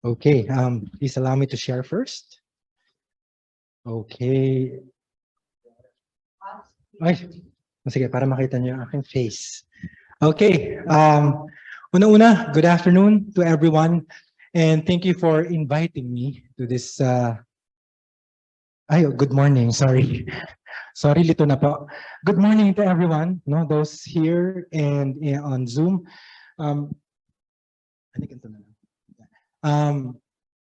Okay, please allow me to share first. Okay. Ay, sige, para makita niyo yung aking face. Okay, una-una, good afternoon to everyone, and thank you for inviting me to this, good morning, sorry. Sorry, lito na po. Good morning to everyone, no, those here and on Zoom. Um, ano ganito na lang?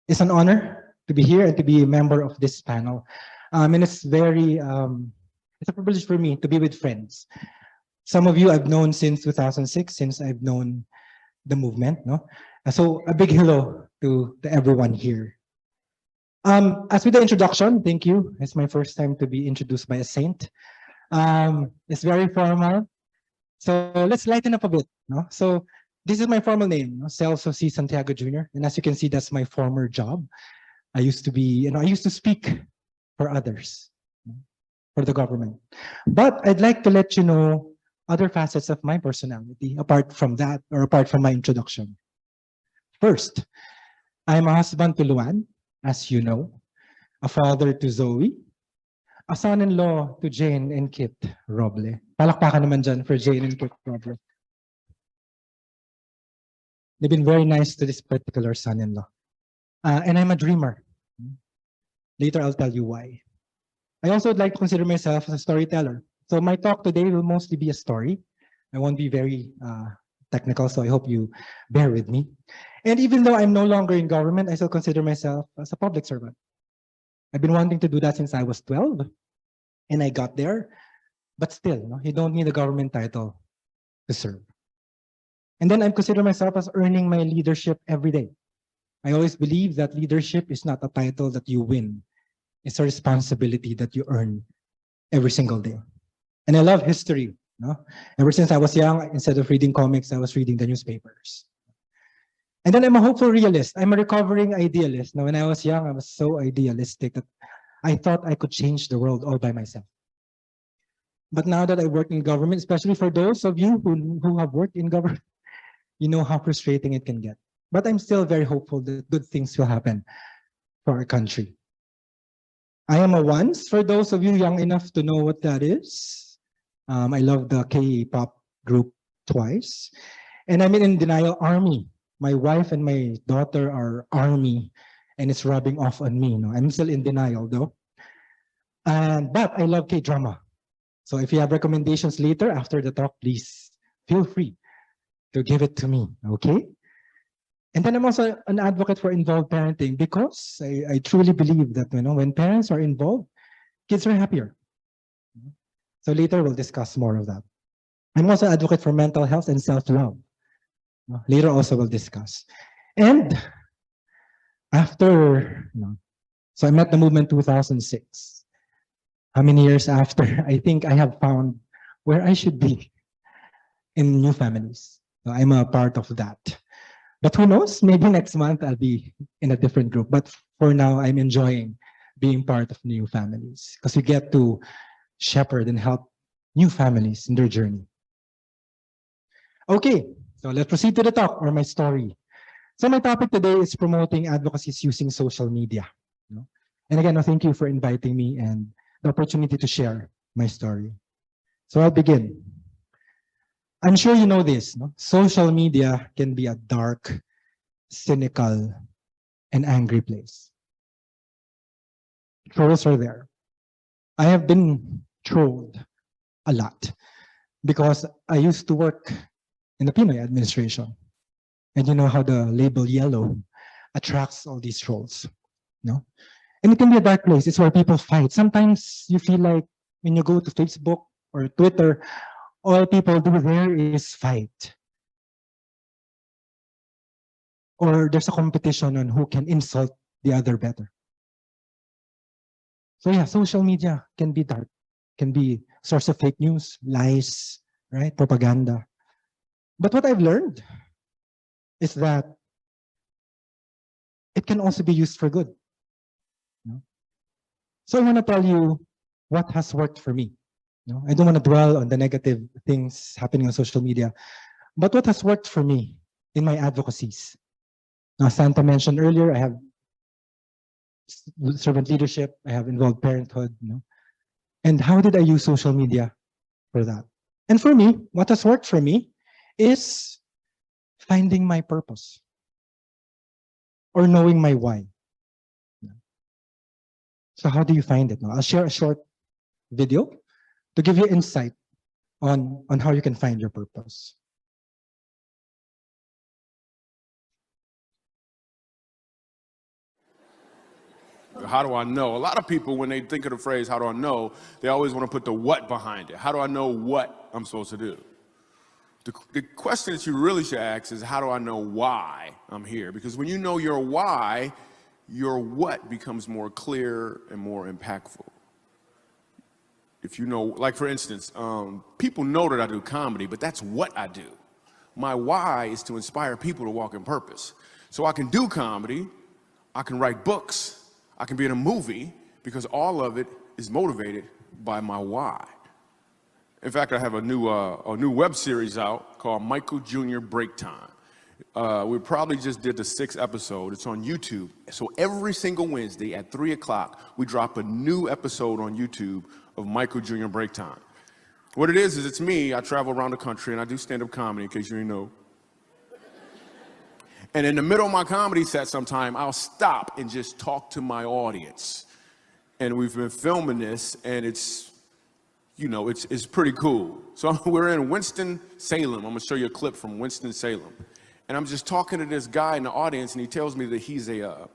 It's an honor to be here and to be a member of this panel. And it's it's a privilege for me to be with friends. Some of you I've known since 2006, since I've known the movement, no? So a big hello to everyone here. As with the introduction, thank you. It's my first time to be introduced by a saint. It's very formal. So let's lighten up a bit, no? So this is my formal name, no? Celso C. Santiago Jr. And as you can see, that's my former job. I used to speak for others, for the government. But I'd like to let you know other facets of my personality apart from that, or apart from my introduction. First, I'm a husband to Luan, as you know, a father to Zoe, a son-in-law to Jane and Kit Roble. Palakpakan naman dyan for Jane and Kit Roble. They've been very nice to this particular son-in-law. And I'm a dreamer. Later, I'll tell you why. I also would like to consider myself as a storyteller. So my talk today will mostly be a story. I won't be very technical, so I hope you bear with me. And even though I'm no longer in government, I still consider myself as a public servant. I've been wanting to do that since I was 12, and I got there. But still, no, you don't need a government title to serve. And then I consider myself as earning my leadership every day. I always believe that leadership is not a title that you win. It's a responsibility that you earn every single day. And I love history. No? Ever since I was young, instead of reading comics, I was reading the newspapers. And then I'm a hopeful realist. I'm a recovering idealist. Now, when I was young, I was so idealistic that I thought I could change the world all by myself. But now that I work in government, especially for those of you who have worked in government, you know how frustrating it can get. But I'm still very hopeful that good things will happen for our country. I am a once, for those of you young enough to know what that is. I love the K-pop group Twice. And I'm in denial army. My wife and my daughter are army, and it's rubbing off on me. No? I'm still in denial though. But I love K-drama. So if you have recommendations later after the talk, please feel free to give it to me, okay? And then I'm also an advocate for involved parenting because I truly believe that when parents are involved, kids are happier. So later we'll discuss more of that. I'm also an advocate for mental health and self-love. Later also we'll discuss. And after, so I met the movement 2006. How many years after? I think I have found where I should be in new families. So I'm a part of that. But who knows, maybe next month I'll be in a different group. But for now, I'm enjoying being part of new families because we get to shepherd and help new families in their journey. Okay, so let's proceed to the talk or my story. So my topic today is promoting advocacies using social media. And again, thank you for inviting me and the opportunity to share my story. So I'll begin. I'm sure you know this, no? Social media can be a dark, cynical, and angry place. Trolls are there. I have been trolled a lot because I used to work in the Pinoy administration. And you know how the label yellow attracts all these trolls, no? And it can be a dark place. It's where people fight. Sometimes you feel like when you go to Facebook or Twitter, all people do there is fight. Or there's a competition on who can insult the other better. So yeah, social media can be dark, can be source of fake news, lies, right? Propaganda. But what I've learned is that it can also be used for good. So I want to tell you what has worked for me. I don't want to dwell on the negative things happening on social media, but what has worked for me in my advocacies. Now, Santa mentioned earlier, I have servant leadership, I have involved parenthood, And how did I use social media for that? And for me, what has worked for me is finding my purpose or knowing my why. So how do you find it? I'll share a short video to give you insight on how you can find your purpose. How do I know? A lot of people, when they think of the phrase, how do I know, they always want to put the what behind it. How do I know what I'm supposed to do? The question that you really should ask is, how do I know why I'm here? Because when you know your why, your what becomes more clear and more impactful. If you know, like for instance, people know that I do comedy, but that's what I do. My why is to inspire people to walk in purpose. So I can do comedy, I can write books, I can be in a movie, because all of it is motivated by my why. In fact, I have a new web series out called Michael Jr. Break Time. We probably just did the 6th episode. It's on YouTube. So every single Wednesday at 3 o'clock, we drop a new episode on YouTube of Michael Jr. Break Time. What it is it's me. I travel around the country and I do stand-up comedy, in case you didn't know. And in the middle of my comedy set sometime, I'll stop and just talk to my audience. And we've been filming this, and it's pretty cool. So we're in Winston-Salem. I'm gonna show you a clip from Winston-Salem. And I'm just talking to this guy in the audience, and he tells me that he's a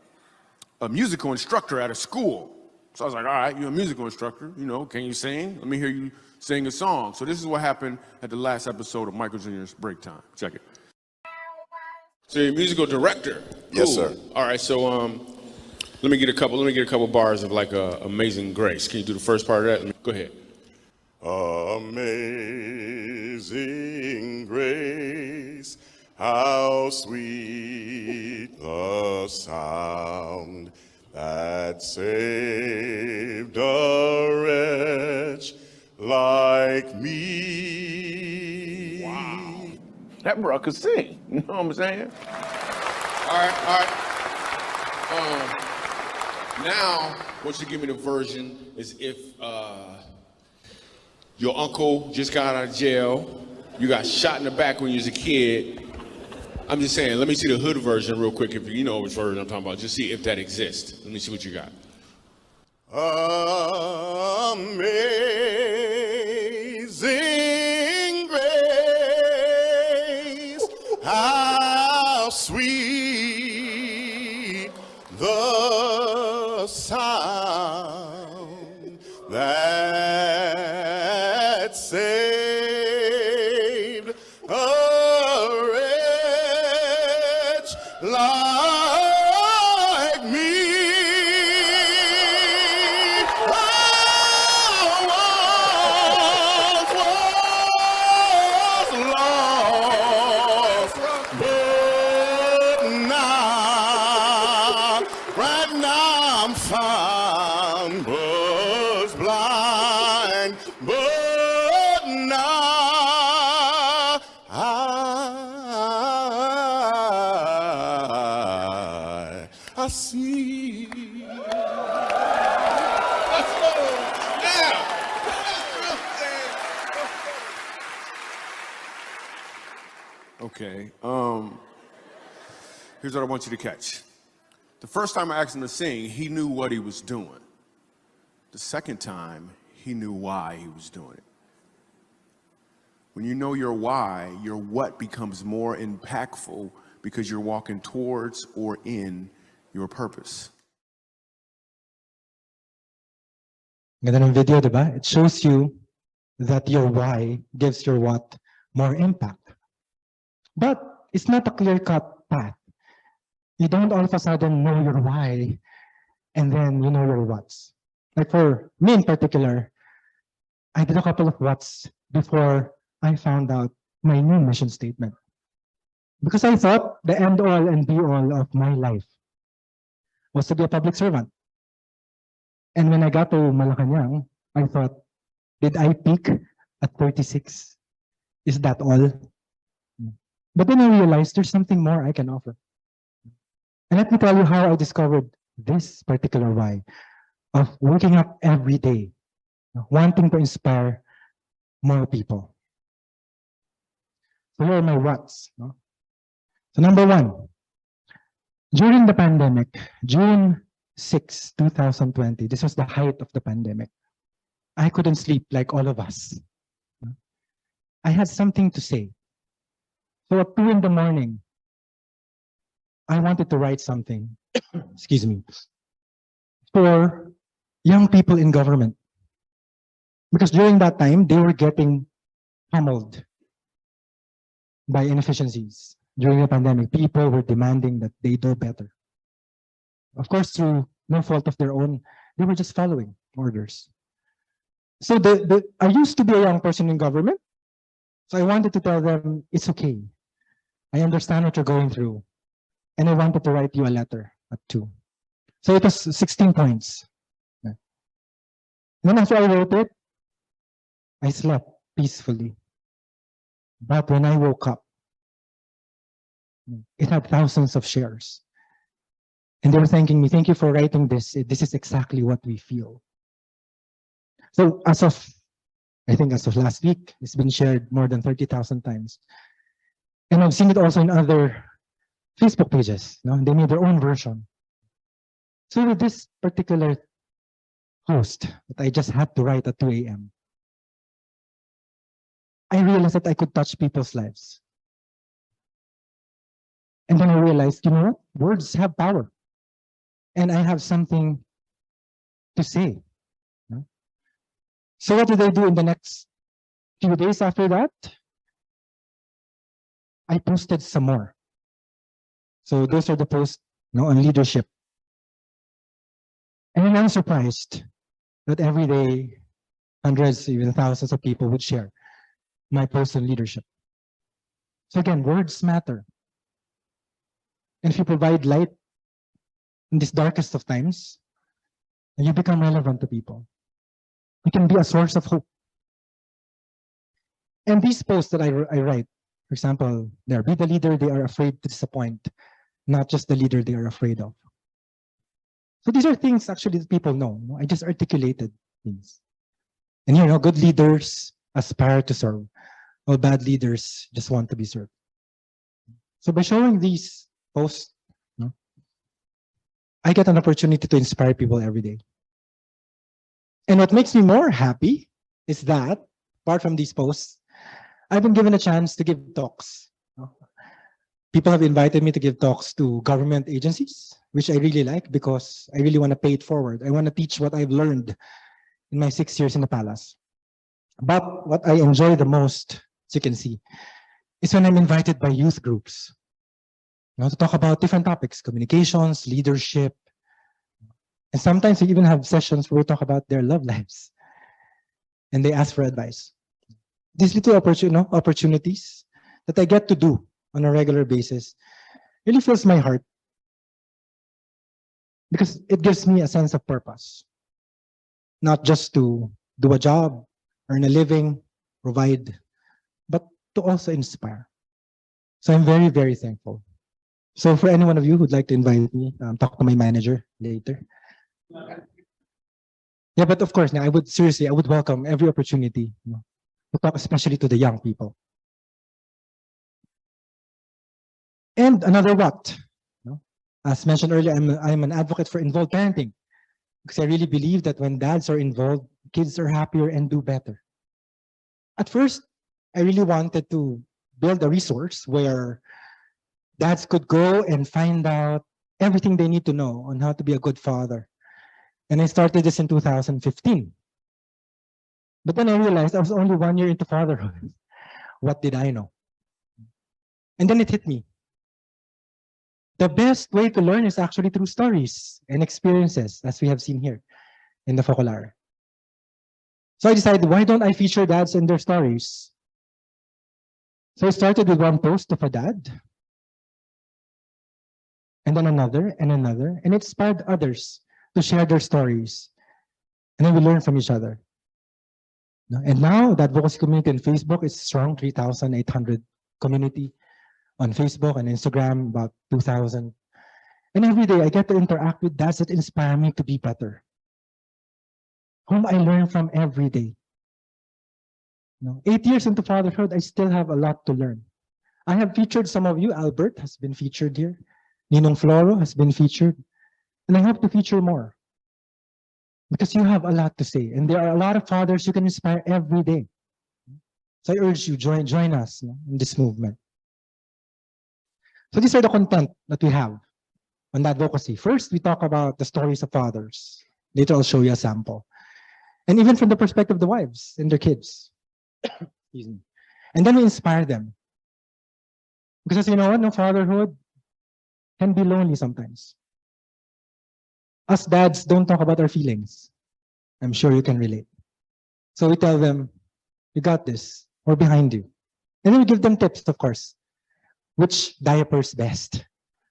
musical instructor at a school. So I was like, all right, you're a musical instructor, can you sing? Let me hear you sing a song. So this is what happened at the last episode of Michael Jr.'s Break Time. Check it. So you're a musical director? Yes, Cool. sir. All right, so let me get a couple bars of like Amazing Grace. Can you do the first part of that? Go ahead. Amazing grace, how sweet the sound that saved a wretch like me. Wow. That bro could sing. You know what I'm saying? All right. Now, what you give me the version is if your uncle just got out of jail, you got shot in the back when you was a kid. I'm just saying, let me see the hood version real quick, if you know which version I'm talking about. Just see if that exists. Let me see what you got. Amazing grace, how sweet the sound that saved a wretch like me. I once was lost, but now, right now I'm found. Was blind, but now I see. Let's go. Yeah. Okay. Here's what I want you to catch. The first time I asked him to sing, he knew what he was doing. The second time, he knew why he was doing it. When you know your why, your what becomes more impactful because you're walking towards or in your purpose. Ganda ng video, diba? It shows you that your why gives your what more impact. But it's not a clear-cut path. You don't all of a sudden know your why and then you know your what's. Like for me in particular, I did a couple of what's before I found out my new mission statement. Because I thought the end all and be all of my life was to be a public servant. And when I got to Malacanang, I thought, did I peak at 36? Is that all? But then I realized there's something more I can offer. And let me tell you how I discovered this particular why of waking up every day, wanting to inspire more people. So here are my whats. So number one, during the pandemic, June 6, 2020, this was the height of the pandemic. I couldn't sleep like all of us. I had something to say. So at 2 in the morning, I wanted to write something, excuse me, for young people in government. Because during that time, they were getting pummeled by inefficiencies. During the pandemic, people were demanding that they do better. Of course, through no fault of their own, they were just following orders. So I used to be a young person in government, so I wanted to tell them, it's okay. I understand what you're going through. And I wanted to write you a letter at 2. So it was 16 points. Then after I wrote it, I slept peacefully. But when I woke up, it had thousands of shares. And they were thanking me, thank you for writing this. This is exactly what we feel. So I think as of last week, it's been shared more than 30,000 times. And I've seen it also in other Facebook pages. They made their own version. So with this particular post that I just had to write at 2 a.m., I realized that I could touch people's lives. And then I realized, you know what? Words have power. And I have something to say. So what did I do in the next few days after that? I posted some more. So those are the posts on leadership. And then I'm surprised that every day, hundreds, even thousands of people would share my post on leadership. So again, words matter. And if you provide light in this darkest of times, you become relevant to people. You can be a source of hope. And these posts that I write, for example, there, be the leader they are afraid to disappoint, not just the leader they are afraid of. So these are things actually that people know. I just articulated things. And good leaders aspire to serve, while bad leaders just want to be served. So by showing these posts, I get an opportunity to inspire people every day. And what makes me more happy is that, apart from these posts, I've been given a chance to give talks. People have invited me to give talks to government agencies, which I really like because I really want to pay it forward. I want to teach what I've learned in my 6 years in the palace. But what I enjoy the most, as you can see, is when I'm invited by youth groups to talk about different topics, communications, leadership. And sometimes we even have sessions where we talk about their love lives. And they ask for advice. These little opportunities that I get to do on a regular basis really fills my heart because it gives me a sense of purpose. Not just to do a job, earn a living, provide, but to also inspire. So I'm very, very thankful. So for any one of you who'd like to invite me, talk to my manager later. Yeah, but of course, I would welcome every opportunity to talk, especially to the young people. And another what? As mentioned earlier, I'm an advocate for involved parenting because I really believe that when dads are involved, kids are happier and do better. At first, I really wanted to build a resource where dads could go and find out everything they need to know on how to be a good father. And I started this in 2015. But then I realized I was only 1 year into fatherhood. What did I know? And then it hit me. The best way to learn is actually through stories and experiences, as we have seen here in the Focolare. So I decided, why don't I feature dads and their stories? So I started with one post of a dad, and then another, and another, and it inspired others to share their stories. And then we learn from each other. And now that advocacy community on Facebook is strong, 3,800 community on Facebook and Instagram, about 2,000. And every day I get to interact with dads that inspire me to be better, whom I learn from every day. 8 years into fatherhood, I still have a lot to learn. I have featured some of you. Albert has been featured here. Ninong Floro has been featured. And I hope to feature more, because you have a lot to say. And there are a lot of fathers you can inspire every day. So I urge you, join us in this movement. So these are the content that we have on advocacy. First, we talk about the stories of fathers. Later, I'll show you a sample. And even from the perspective of the wives and their kids. Excuse me. And then we inspire them. Because you know what? No, fatherhood can be lonely sometimes. Us dads don't talk about our feelings. I'm sure you can relate. So we tell them, you got this. We're behind you. And then we give them tips, of course. Which diaper is best?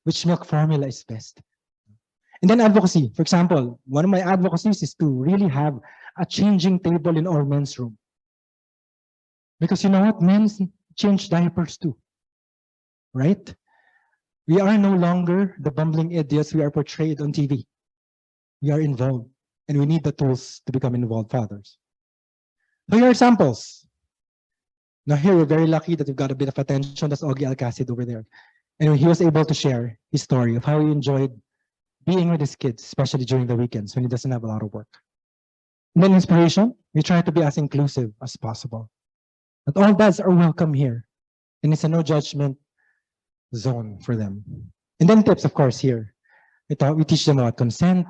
Which milk formula is best? And then advocacy. For example, one of my advocacies is to really have a changing table in our men's room. Because you know what? Men change diapers too. Right? We are no longer the bumbling idiots we are portrayed on TV. We are involved, and we need the tools to become involved fathers. So here are samples. Now here we're very lucky that we've got a bit of attention. That's Augie Alcacid over there. And he was able to share his story of how he enjoyed being with his kids, especially during the weekends when he doesn't have a lot of work. And then inspiration, we try to be as inclusive as possible. That all dads are welcome here. And it's a no judgment zone for them. And then tips, of course, here. We teach them about consent.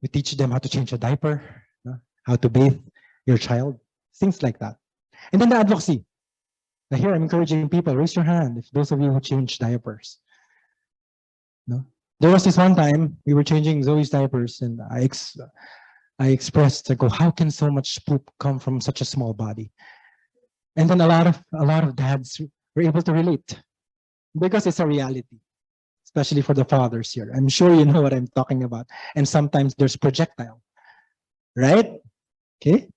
We teach them how to change a diaper, how to bathe your child, things like that. And then the advocacy. Now here I'm encouraging people, raise your hand if those of you who change diapers. There was this one time we were changing Zoe's diapers, and I expressed, I go, how can so much poop come from such a small body? And then a lot of dads were able to relate, because it's a reality, especially for the fathers here. I'm sure you know what I'm talking about. And sometimes there's projectile, right? Okay.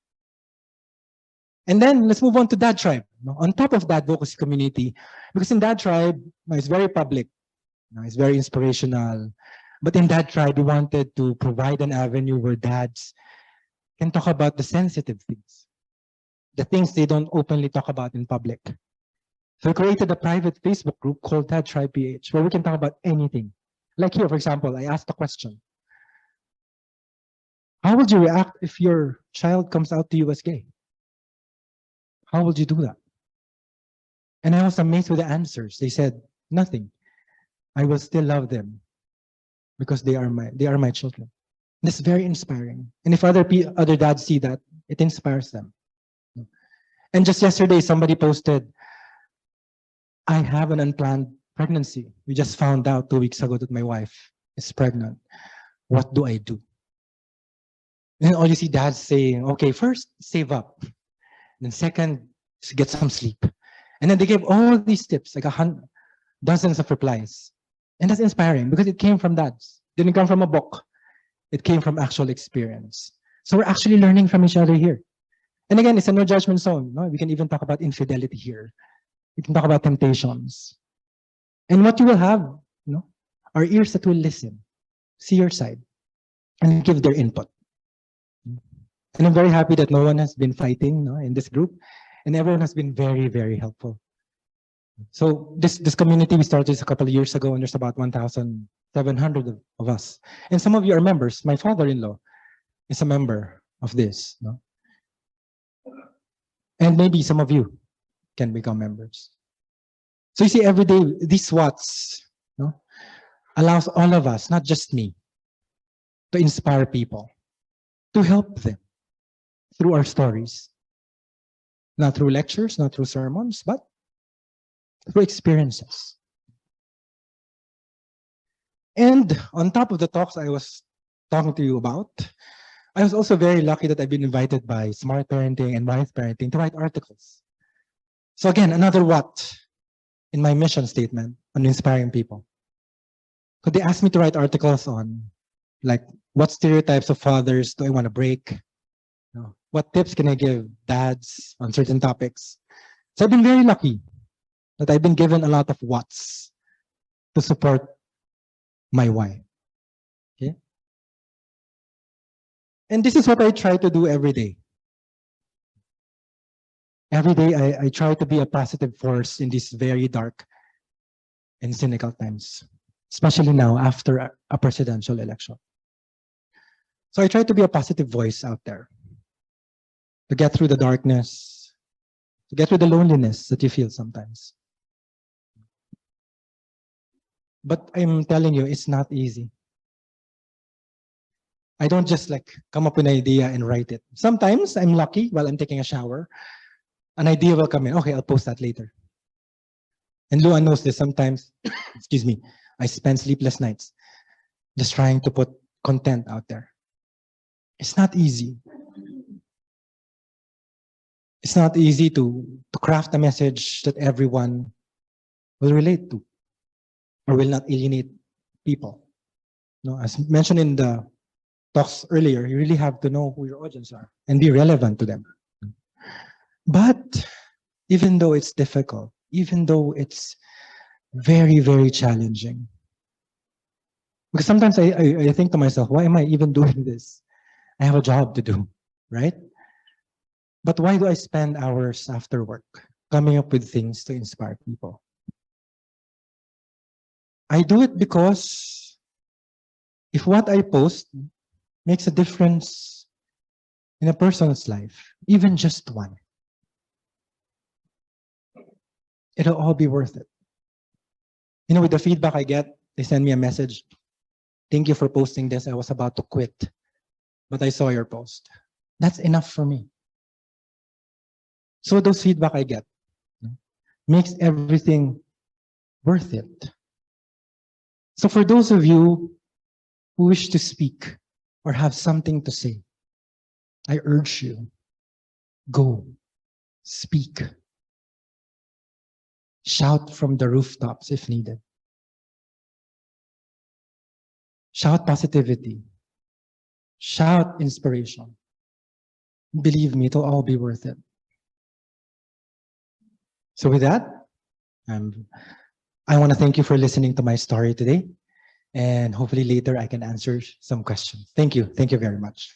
And then let's move on to Dad Tribe. On top of that advocacy community, because in Dad Tribe, it's very public, it's very inspirational. But in Dad Tribe, we wanted to provide an avenue where dads can talk about the sensitive things, the things they don't openly talk about in public. So we created a private Facebook group called Dad Tribe PH, where we can talk about anything. Like here, for example, I asked a question. How would you react if your child comes out to you as gay? How would you do that? And I was amazed with the answers. They said, nothing. I will still love them because they are my children. That's very inspiring. And if other dads see that, it inspires them. And just yesterday, somebody posted, I have an unplanned pregnancy. We just found out 2 weeks ago that my wife is pregnant. What do I do? And all you see dads saying, okay, first, save up. Then second, get some sleep. And then they gave all these tips, like dozens of replies. And that's inspiring because it came from dads. It didn't come from a book. It came from actual experience. So we're actually learning from each other here. And again, it's a no judgment zone. We can even talk about infidelity here. We can talk about temptations. And what you will have, are ears that will listen, see your side, and give their input. And I'm very happy that no one has been fighting in this group, and everyone has been very, very helpful. So this community, we started this a couple of years ago, and there's about 1,700 of us. And some of you are members. My father-in-law is a member of this. And maybe some of you can become members. So you see, every day, these SWATs allows all of us, not just me, to inspire people, to help them through our stories. Not through lectures, not through sermons, but through experiences. And on top of the talks I was talking to you about, I was also very lucky that I've been invited by Smart Parenting and Wise Parenting to write articles. So again, another what in my mission statement on inspiring people. So they asked me to write articles on, like, what stereotypes of fathers do I want to break? What tips can I give dads on certain topics? So I've been very lucky that I've been given a lot of whats to support my why. Okay? And this is what I try to do every day. Every day, I try to be a positive force in these very dark and cynical times, especially now after a presidential election. So I try to be a positive voice out there to get through the darkness, to get through the loneliness that you feel sometimes. But I'm telling you, it's not easy. I don't just like come up with an idea and write it. Sometimes I'm lucky while I'm taking a shower. An idea will come in. Okay, I'll post that later. And Luan knows this. Sometimes, excuse me, I spend sleepless nights just trying to put content out there. It's not easy. It's not easy to craft a message that everyone will relate to or will not alienate people. No, as mentioned in the talks earlier, you really have to know who your audience are and be relevant to them. But even though it's difficult, even though it's very, very challenging, because sometimes I think to myself, why am I even doing this? I have a job to do, right? But why do I spend hours after work coming up with things to inspire people? I do it because if what I post makes a difference in a person's life, even just one, it'll all be worth it. You know, with the feedback I get, they send me a message. Thank you for posting this. I was about to quit, but I saw your post. That's enough for me. So those feedback I get makes everything worth it. So for those of you who wish to speak or have something to say, I urge you, go, speak. Shout from the rooftops if needed. Shout positivity. Shout inspiration. Believe me, it'll all be worth it. So with that, I want to thank you for listening to my story today. And hopefully later I can answer some questions. Thank you. Thank you very much.